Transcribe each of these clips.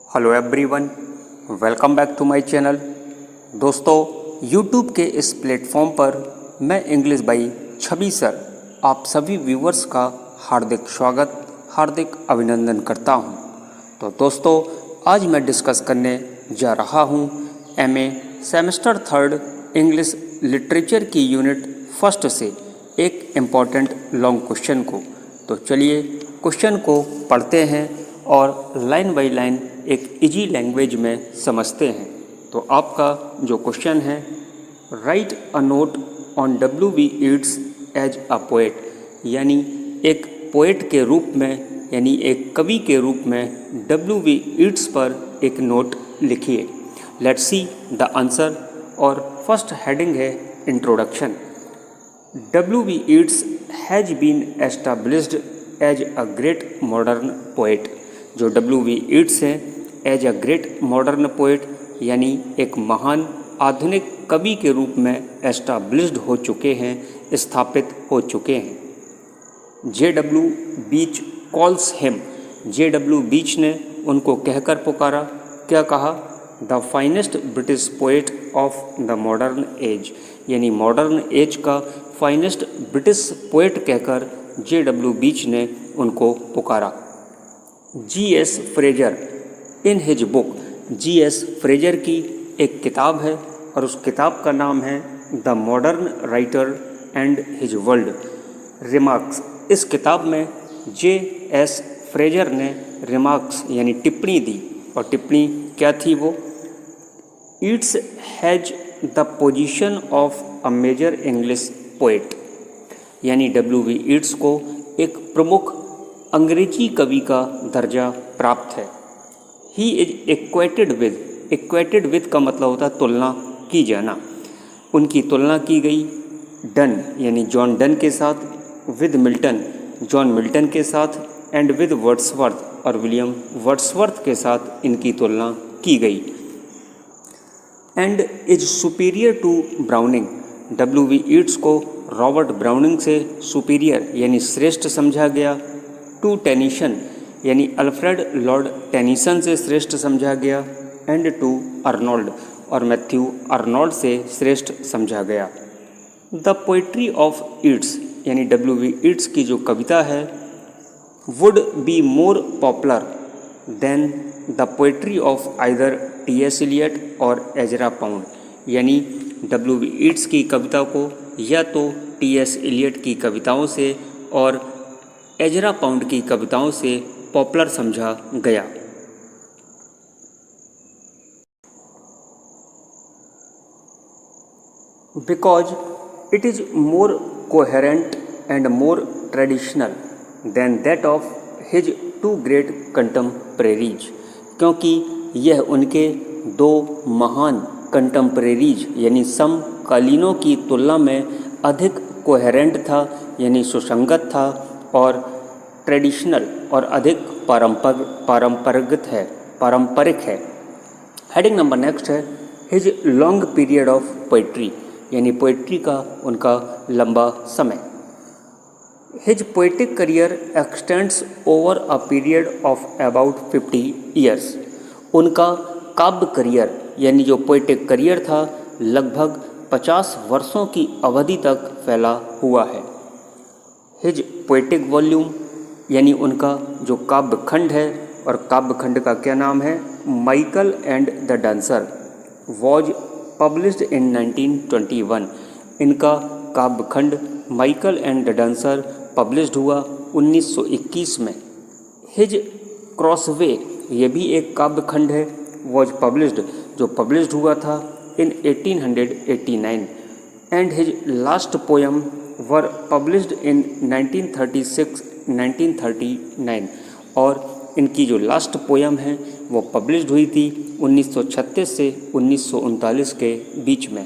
Hello everyone, welcome back to my channel. दोस्तों, YouTube के इस प्लेटफॉर्म पर मैं इंग्लिश भाई छवि सर आप सभी व्यूवर्स का हार्दिक स्वागत, हार्दिक अभिनंदन करता हूं। तो दोस्तों, आज मैं डिस्कस करने जा रहा हूं एमए सेमेस्टर 3 इंग्लिश लिटरेचर की यूनिट फर्स्ट से एक इम्पॉर्टेंट लॉन्ग क्वेश्चन को। तो चलिए क्वेश्चन को पढ़ते हैं और लाइन बाय लाइन एक इजी लैंग्वेज में समझते हैं। तो आपका जो क्वेश्चन है, right a note on W.B. Yeats as a poet, यानी एक पोएट के रूप में, यानी एक कवि के रूप में W.B. ईट्स पर एक नोट लिखिए। Let's see the answer. और फर्स्ट हेडिंग है introduction. W.B. Yeats has been established as a great modern poet. जो W.B. ईट्स है as a great modern poet, यानी एक महान आधुनिक कवि के रूप में एस्टैब्लिश्ड हो चुके हैं, स्थापित हो चुके हैं। J.W. बीच कॉल्स हिम, J.W. बीच ने उनको कहकर पुकारा। क्या कहा? The finest British poet of the modern age, यानी मॉडर्न एज का फाइनेस्ट ब्रिटिश पोएट कहकर J.W. बीच ने उनको पुकारा। G.S. Fraser in his book, G.S. Fraser की एक किताब है और उस किताब का नाम है the modern writer and his world remarks. इस किताब में J.S. फ्रेजर ने रिमार्क्स यानी टिप्पणी दी, और टिप्पणी क्या थी वो? Yeats has the position of a major English poet, यानी W.B. ईट्स को एक प्रमुख अंग्रेजी कवि का दर्जा प्राप्त है। ही इज इक्वेटेड विद का मतलब होता है तुलना की जाना। उनकी तुलना की गई डन यानी जॉन डन के साथ, विद मिल्टन जॉन मिल्टन के साथ, एंड विद वर्ड्सवर्थ और विलियम वर्ड्सवर्थ के साथ इनकी तुलना की गई। And is superior to Browning, W.B. Yeats को रॉबर्ट ब्राउनिंग से सुपीरियर यानी श्रेष्ठ समझा गया। टू टेनिसन यानी अल्फ्रेड लॉर्ड टेनिसन से श्रेष्ठ समझा गया। एंड टू अर्नोल्ड और मैथ्यू अर्नोल्ड से श्रेष्ठ समझा गया। द पोइट्री ऑफ ईट्स यानी W.B. ईट्स की जो कविता है, would be more popular than the poetry of either T.S. Eliot और एजरा पाउंड, यानी W.B. ईट्स की कविता को या तो T.S. एलियट की कविताओं से और एजरा पाउंड की कविताओं से पॉपुलर समझा गया। Because it is more coherent and more traditional than that of his two great contemporaries, क्योंकि यह उनके दो महान कंटेम्परेरीज यानी समकालीनों की तुलना में अधिक कोहेरेंट था, यानी सुसंगत था, और ट्रेडिशनल और अधिक पारंपरिक है। हेडिंग नंबर नेक्स्ट है his long period of poetry, यानी पोइट्री का उनका लंबा समय। His poetic career x tends over a period of about 50 years. उनका काव्य करियर यानी जो पोइटिक करियर था लगभग 50 वर्षों की अवधि तक फैला हुआ है। हिज पोइटिक वॉल्यूम यानी उनका जो काव्य खंड है, और काव्य खंड का क्या नाम है? Michael and the dancer was published in 1921। इनका काव्य खंड Michael and the dancer published हुआ 1921 में। हिज क्रॉसवे ये भी एक काव्य खंड है, वॉज पब्लिश्ड जो पब्लिश्ड हुआ था इन 1889। And his last poem were published in 1936-1939, और इनकी जो लास्ट पोएम है वो पब्लिश्ड हुई थी 1936 से 1939 के बीच में।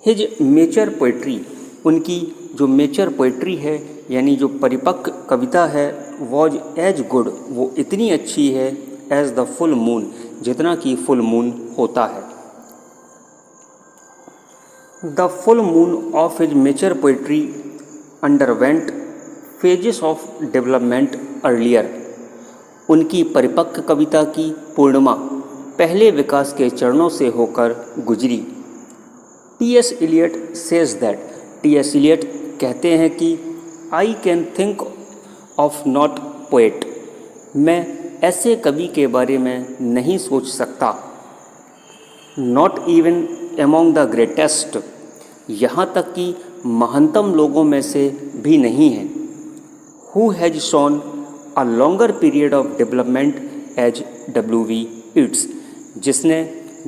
हिज मेचर पोइट्री, उनकी जो मेचर पोइट्री है यानी जो परिपक्व कविता है, वॉज एज गुड वो इतनी अच्छी है, एज द फुल मून जितना कि फुल मून होता है। The full moon of his mature poetry underwent phases of development earlier. उनकी परिपक्व कविता की पूर्णिमा पहले विकास के चरणों से होकर गुजरी। TS. Eliot says that, TS. Eliot कहते हैं कि I can think of not poet, मैं ऐसे कवि के बारे में नहीं सोच सकता, not even among the greatest, यहाँ तक कि महानतम लोगों में से भी नहीं है, who has shown a longer period of development as W.V. Yeats, जिसने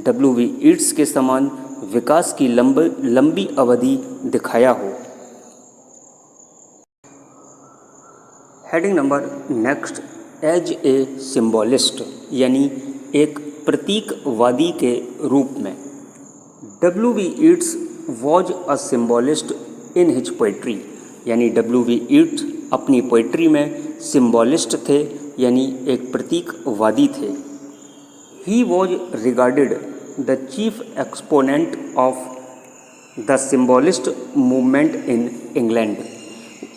W.V. ईट्स के समान विकास की लंबी अवधि दिखाया हो। Heading number next, as a symbolist, यानी एक प्रतीकवादी के रूप में। W.V. Yeats was a symbolist in his poetry, यानी W.V. ईट्स अपनी पोइट्री में सिम्बॉलिस्ट थे, यानी एक प्रतीकवादी थे। He was regarded the chief exponent of the symbolist movement in England,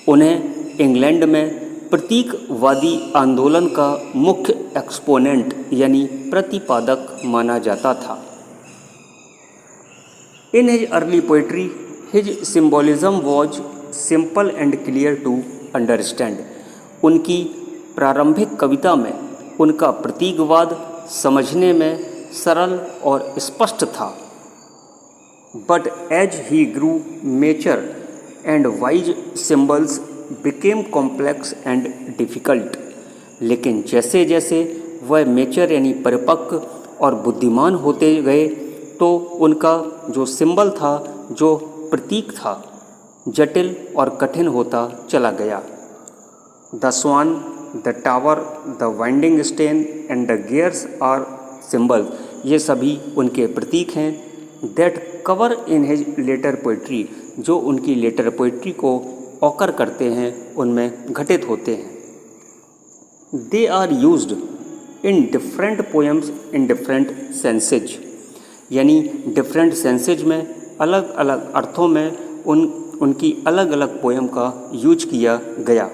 उन्हें इंग्लैंड में प्रतीकवादी आंदोलन का मुख्य एक्सपोनेंट यानी प्रतिपादक माना जाता था। In his early poetry his symbolism was simple and clear to understand, उनकी प्रारंभिक कविता में उनका प्रतीकवाद समझने में सरल और स्पष्ट था। But as he grew mature and wise symbols became complex and difficult, लेकिन जैसे जैसे वह मेचर यानी परिपक्व और बुद्धिमान होते गए तो उनका जो सिंबल था, जो प्रतीक था, जटिल और कठिन होता चला गया। The swan, the tower, the winding stair and the gyres are symbol, ये सभी उनके प्रतीक हैं। That cover in his later poetry, जो उनकी लेटर पोइट्री को ऑकर करते हैं, उनमें घटित होते हैं। They are used in different poems in different senses, यानी डिफरेंट सेंसेज में अलग अलग अर्थों में उनकी अलग अलग पोएम का यूज किया गया।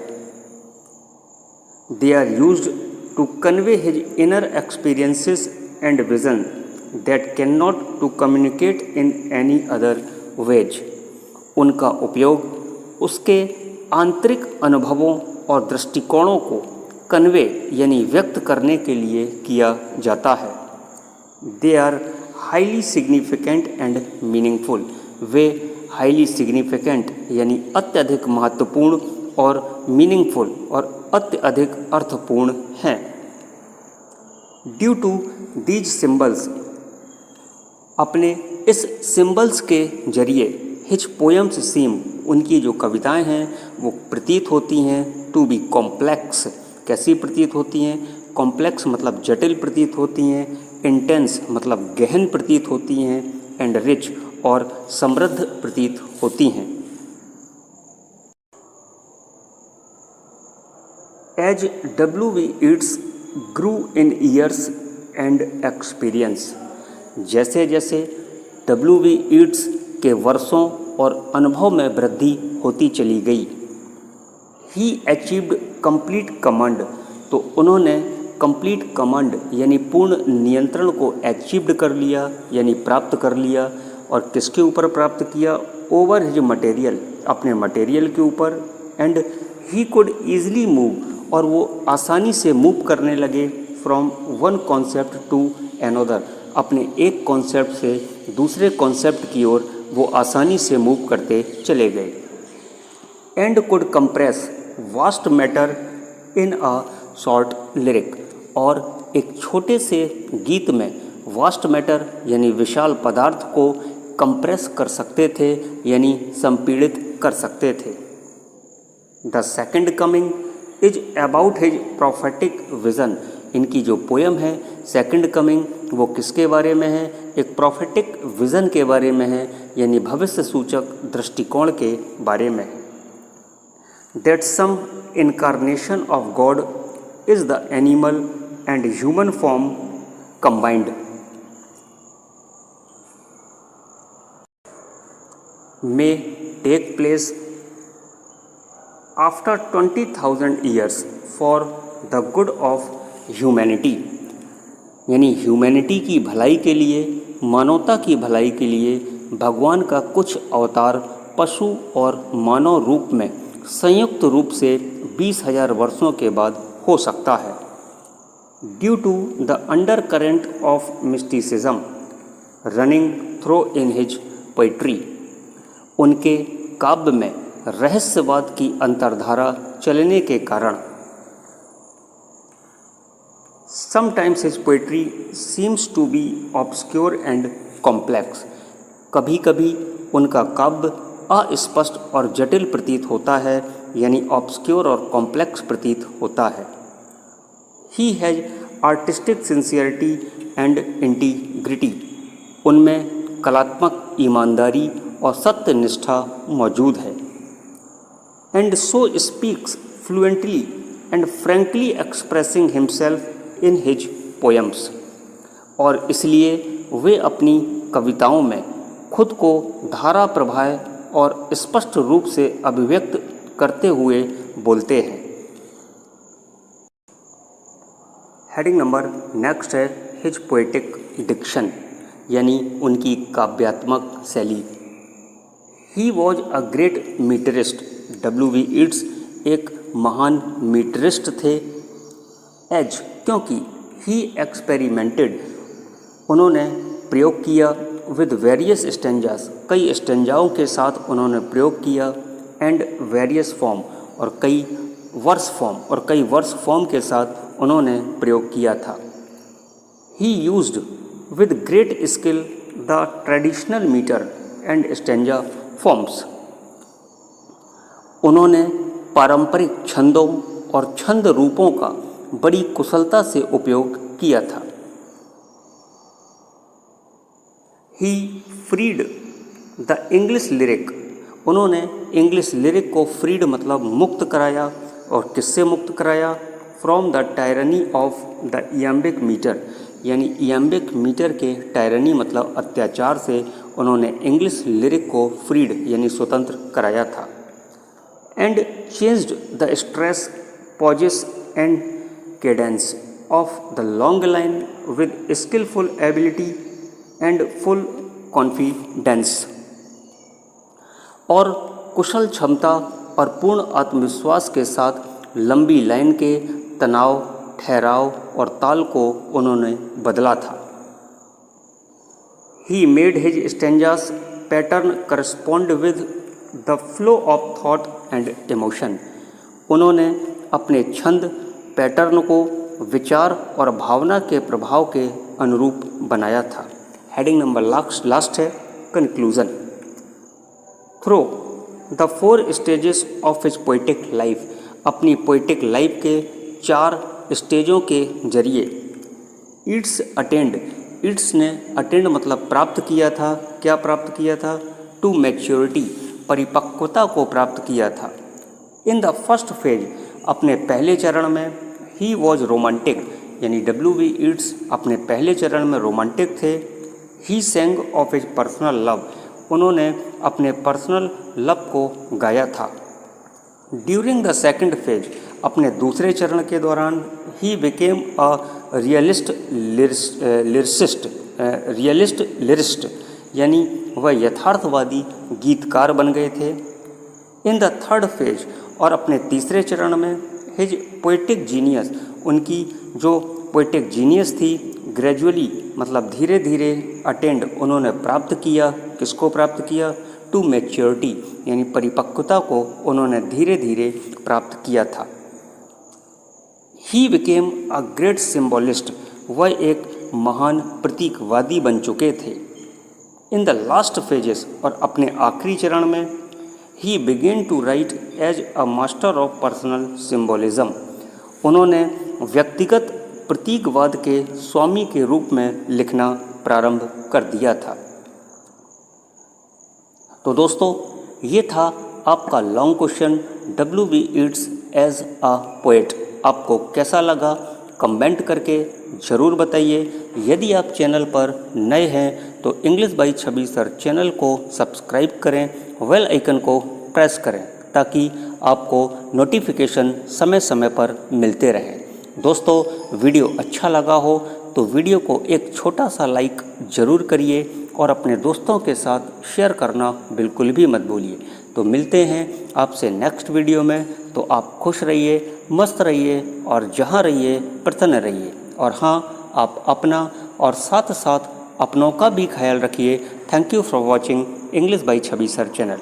They are used to convey his inner experiences and vision that can not to communicate in any other ways, उनका उपयोग उसके आंतरिक अनुभवों और दृष्टिकोणों को कन्वे यानी व्यक्त करने के लिए किया जाता है। They are highly significant and meaningful, वे हाईली सिग्निफिकेंट यानी अत्यधिक महत्वपूर्ण और मीनिंगफुल और अत्यधिक अर्थपूर्ण हैं। ड्यू टू दीज सिंबल्स, अपने इस सिंबल्स के जरिए हिज पोएम्स सीम, उनकी जो कविताएं हैं वो प्रतीत होती हैं टू बी कॉम्प्लेक्स, कैसी प्रतीत होती हैं? कॉम्प्लेक्स मतलब जटिल प्रतीत होती हैं, इंटेंस मतलब गहन प्रतीत होती हैं, एंड रिच और समृद्ध प्रतीत होती हैं। As W.V. Yeats grew in years and experience, जैसे जैसे W.V. ईट्स के वर्षों और अनुभव में वृद्धि होती चली गई, ही अचीव्ड कंप्लीट कमांड, तो उन्होंने कंप्लीट कमांड यानी पूर्ण नियंत्रण को अचीव्ड कर लिया यानी प्राप्त कर लिया। और किसके ऊपर प्राप्त किया? ओवर हिज मटेरियल, अपने मटेरियल के ऊपर। And he could easily move, और वो आसानी से मूव करने लगे from one concept to another, अपने एक कॉन्सेप्ट से दूसरे कॉन्सेप्ट की ओर वो आसानी से मूव करते चले गए। And could compress vast matter in a short lyric, और एक छोटे से गीत में वास्ट मैटर यानी विशाल पदार्थ को कंप्रेस कर सकते थे यानी संपीड़ित कर सकते थे। The second coming is about his prophetic vision, इनकी जो पोएम है सेकंड कमिंग वो किसके बारे में है? एक प्रोफेटिक विज़न के बारे में है, यानी भविष्य सूचक दृष्टिकोण के बारे में है। That some incarnation of god is the animal and human form combined, may take place after 20,000 years for the good of humanity, यानी ह्यूमैनिटी की भलाई के लिए, मानवता की भलाई के लिए भगवान का कुछ अवतार पशु और मानव रूप में संयुक्त रूप से 20,000 वर्षों के बाद हो सकता है। Due to the undercurrent of mysticism running through in his poetry, उनके काव्य में रहस्यवाद की अंतर्धारा चलने के कारण sometimes his poetry seems to be obscure and complex, कभी कभी उनका काव्य अस्पष्ट और जटिल प्रतीत होता है, यानी ऑब्सक्योर और कॉम्प्लेक्स प्रतीत होता है। He has artistic sincerity and integrity, उनमें कलात्मक ईमानदारी और सत्यनिष्ठा मौजूद है। And so speaks fluently and frankly expressing himself in his poems, और इसलिए वे अपनी कविताओं में खुद को धारा प्रवाह और स्पष्ट रूप से अभिव्यक्त करते हुए बोलते हैं। हेडिंग नंबर नेक्स्ट है हिज पोएटिक डिक्शन, यानी उनकी काव्यात्मक शैली। He was a great metrist, W.V. Yeats एक महान मीटरिस्ट थे। एज, क्योंकि ही एक्सपेरिमेंटेड, उन्होंने प्रयोग किया, विद वेरियस स्टेंजास, कई स्टेंजाओं के साथ उन्होंने प्रयोग किया, एंड वेरियस फॉर्म, और कई वर्स फॉर्म के साथ उन्होंने प्रयोग किया था। He used with great skill the traditional metre and stanza forms, उन्होंने पारंपरिक छंदों और छंद रूपों का बड़ी कुशलता से उपयोग किया था। He freed the English lyric, उन्होंने इंग्लिश लिरिक को फ्रीड मतलब मुक्त कराया, और किससे मुक्त कराया? From the tyranny of the iambic metre, यानी इयम्बिक मीटर के टायरनी मतलब अत्याचार से उन्होंने इंग्लिश लिरिक को फ्रीड यानी स्वतंत्र कराया था। And changed the stress, pauses and cadence of the long line with skillful ability and full confidence, और कुशल क्षमता और पूर्ण आत्मविश्वास के साथ लंबी लाइन के तनाव, ठहराव और ताल को उन्होंने बदला था। He made his stanzas pattern correspond with the flow of thought and emotion, उन्होंने अपने छंद पैटर्न को विचार और भावना के प्रभाव के अनुरूप बनाया था। हेडिंग नंबर लास्ट है conclusion. Through the 4 stages of his poetic life, अपनी पोइटिक लाइफ के 4 स्टेजों के जरिए ईट्स ने अटेंड मतलब प्राप्त किया था। क्या प्राप्त किया था? टू मैच्योरिटी, परिपक्वता को प्राप्त किया था। इन द फर्स्ट फेज, अपने पहले चरण में ही वॉज रोमांटिक, यानी W.V. ईट्स अपने पहले चरण में रोमांटिक थे। ही Seng of his personal love, उन्होंने अपने पर्सनल लव को गाया था। ड्यूरिंग द सेकंड फेज, अपने दूसरे चरण के दौरान he became a realist lyrist, यानी वह यथार्थवादी गीतकार बन गए थे। इन द थर्ड फेज, और अपने तीसरे चरण में हिज पोइटिक जीनियस, उनकी जो पोइटिक जीनियस थी ग्रेजुअली मतलब धीरे धीरे अटेंड उन्होंने प्राप्त किया। किसको प्राप्त किया? टू मैच्योरिटी, यानी परिपक्वता को उन्होंने धीरे धीरे प्राप्त किया था। He became a great symbolist, वह एक महान प्रतीकवादी बन चुके थे। इन द लास्ट फेजेस, और अपने आखिरी चरण में he began to write as a master of personal symbolism, उन्होंने व्यक्तिगत प्रतीकवाद के स्वामी के रूप में लिखना प्रारंभ कर दिया था। तो दोस्तों, ये था आपका long question W.V. Yeats as a poet. आपको कैसा लगा कमेंट करके ज़रूर बताइए। यदि आप चैनल पर नए हैं तो English by Chhavi sir channel को सब्सक्राइब करें, बेल आइकन को प्रेस करें ताकि आपको नोटिफिकेशन समय समय पर मिलते रहें। दोस्तों, वीडियो अच्छा लगा हो तो वीडियो को एक छोटा सा लाइक ज़रूर करिए और अपने दोस्तों के साथ शेयर करना बिल्कुल भी मत भूलिए। तो मिलते हैं आपसे नेक्स्ट वीडियो में। तो आप खुश रहिए, मस्त रहिए और जहाँ रहिए प्रसन्न रहिए। और हाँ, आप अपना और साथ साथ अपनों का भी ख्याल रखिए। Thank you for watching English by Chhavi sir channel.